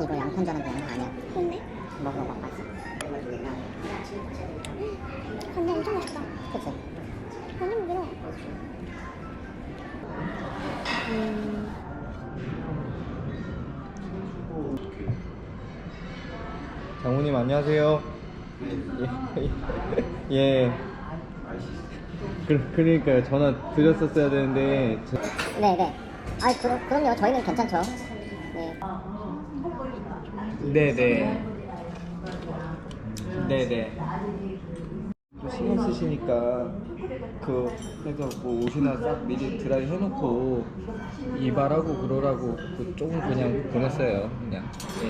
이거 양푼자는 그냥 아니야. 근데? 먹어봐, 맛있어. 간장 엄청 맛있다. 그치? 완전 부드러워. 장모님 안녕하세요. 예. 그러니까요. 전화 드렸었어야 되는데. 네네. 아, 그럼요. 저희는 괜찮죠. 네. 네네. 네네. 또 신경 쓰시니까 그래서 뭐 옷이나 싹 미리 드라이 해놓고 이발하고 그러라고 조금 그냥 보냈어요. 그냥. 예.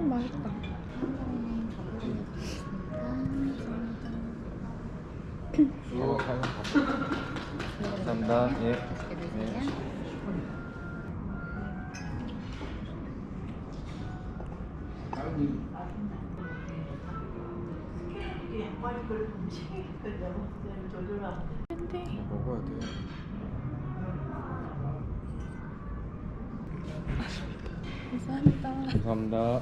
맛있다. 감사합니다. 예. 네. 먹어야 돼. 감사합니다. 감사합니다.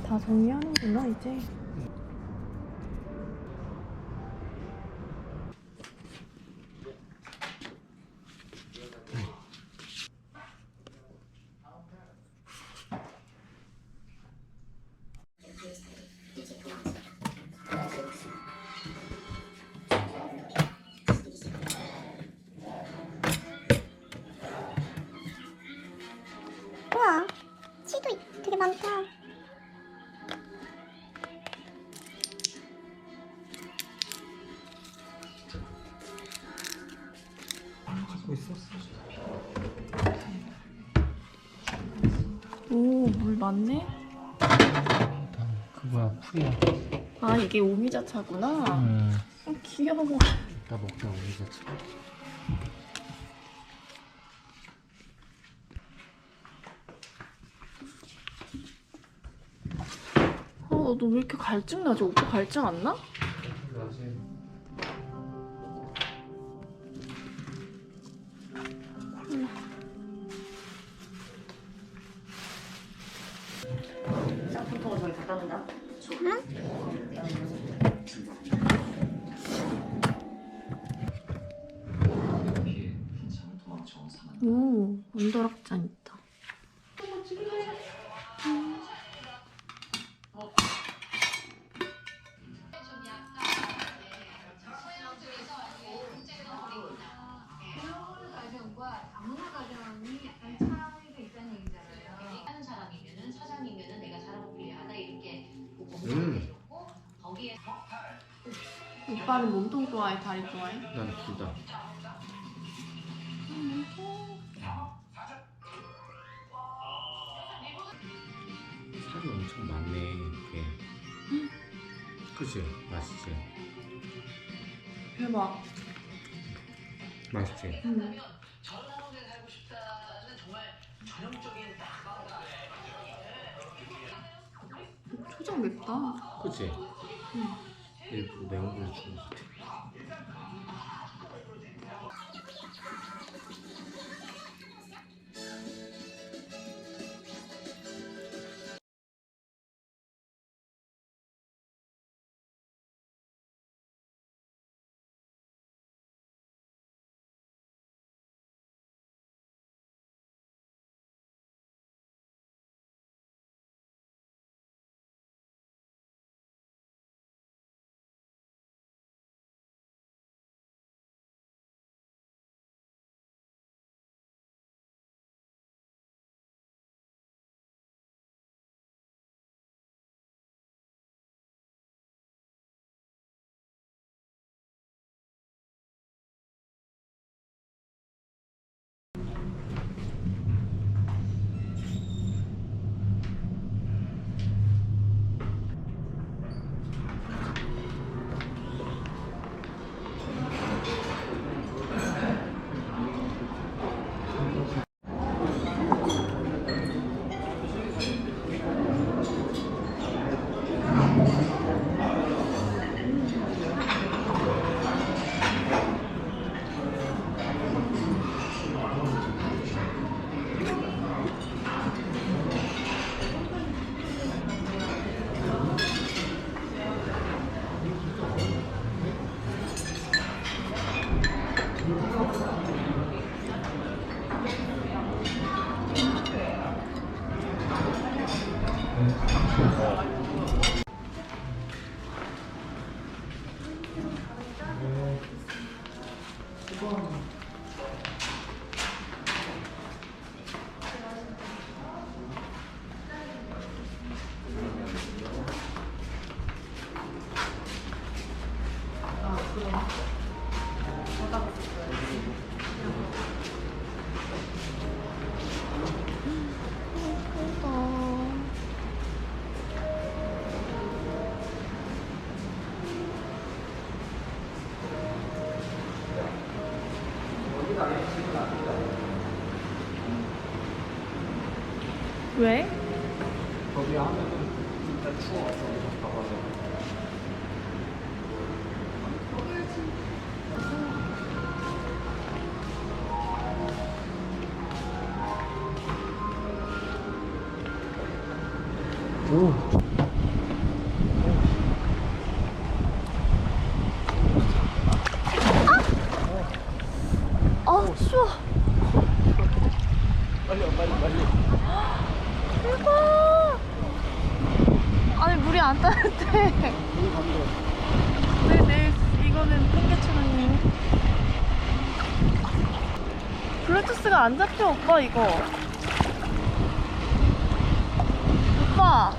다 정리하는구나 이제. 우와, 치도 되게 많다. 갖고 있었어. 오, 물 많네. 그거야 풀이야. 아, 이게 오미자차구나. 귀여워. 이따 먹자 우리 자체. 너 왜 이렇게 갈증 나지? 오빠 갈증 안 나? 쌍통통을 저기 갖다 놓는다. 오, 온도락잔 있다. 오빠는 몸통 좋아해? 다리 좋아해? 난 둘 다. 살이 엄청 많네 이게. 그치? 맛있지? 대박. 맛있지? 초장 맵다. 그치? 일부러 매운 걸 주는 것 같아. 왜? 거기 하면은 진짜 추워. 저기 가봐서. 오. 아 추워. 빨리 와, 빨리. 대박. 아니 물이 안 따뜻해. 네, 이거는 팽개치는 블루투스가 안 잡혀 오빠 이거. 오빠.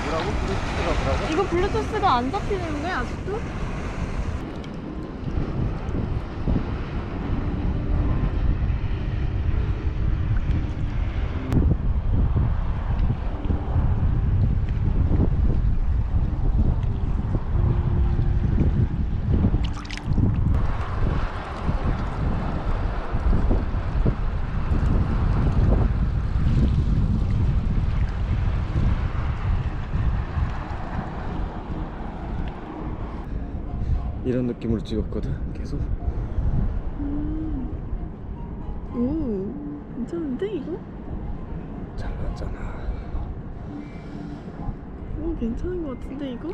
뭐라고? 블루투스가 뭐라고? 이거 블루투스가 안 잡히는데 아직도? 이런 느낌으로 찍었거든. 계속. 오, 괜찮은데 이거? 잘 나왔잖아. 오, 괜찮은 것 같은데 이거?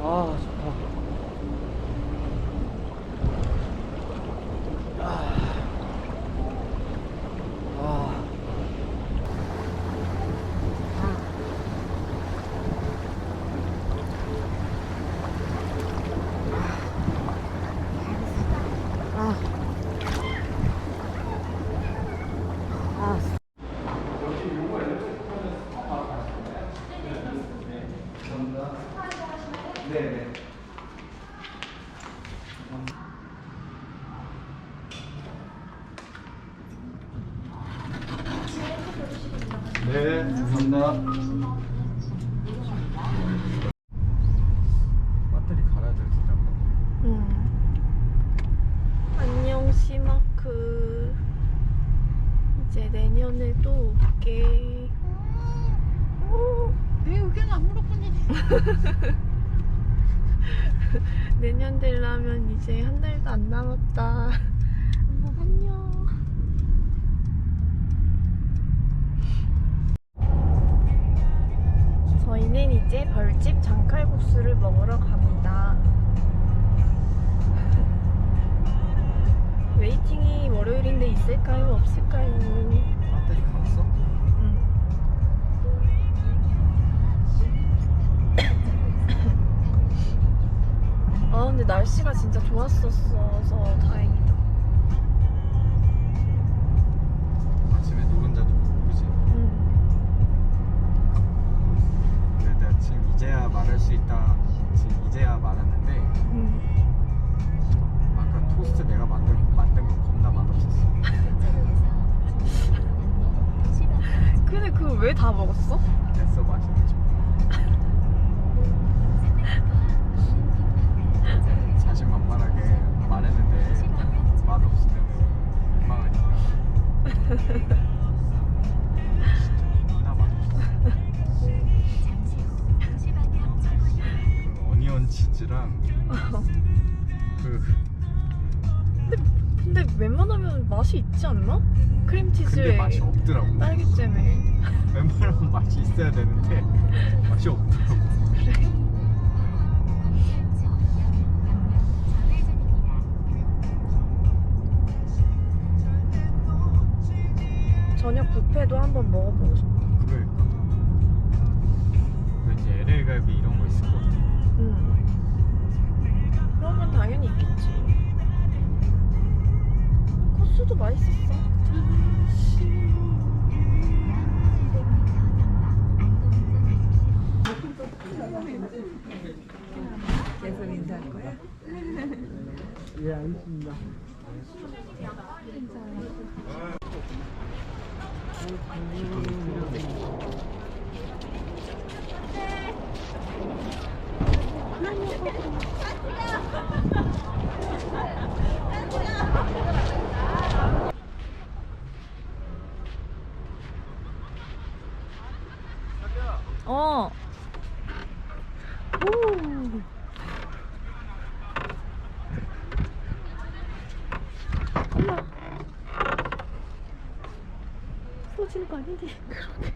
아, 좋다. 네, 감사합니다. 배터리 갈아야 될 텐데. 안녕 시마크. 이제 내년에도 올게. 내 의견 안 물어보니. 내년 되려면 이제 한 달도 안 남았다. 안녕. 저희는 이제 벌집 장칼국수를 먹으러 갑니다. 웨이팅이 월요일인데 있을까요? 없을까요? 배터리 갈았어? 응. 아 근데 날씨가 진짜 좋았었어서 다행이다. 아침에 노른자도 먹고 그지? 응. 근데 내가 지금 이제야 말할 수 있다. 지금 이제야 말하는데 응. 아까 토스트 내가 만든 거 겁나 맛없었어. 근데 그거 왜 다 먹었어? 됐어 맛있는지. 자신만만하게 말했는데 맛없으면 민망하니까. 진짜 겁나 맛없어. 그 어니언 치즈랑 그 근데 웬만하면 맛이 있지 않나? 크림치즈에 근데 맛이 없더라고. 딸기잼에. 웬만하면 맛이 있어야 되는데 맛이 없더라고. 저녁 뷔페도 한번 먹어보고 싶어. 그러니까 왠지 LA 갈비 이런 거 있을 것 같아. 응. 그런 건 당연히 있겠지. 코스도 맛있었어. 계속 인사할 거야? 예 알겠습니다. 어. 오. 엄마. 쓰러지는 거 아니니? 그러게.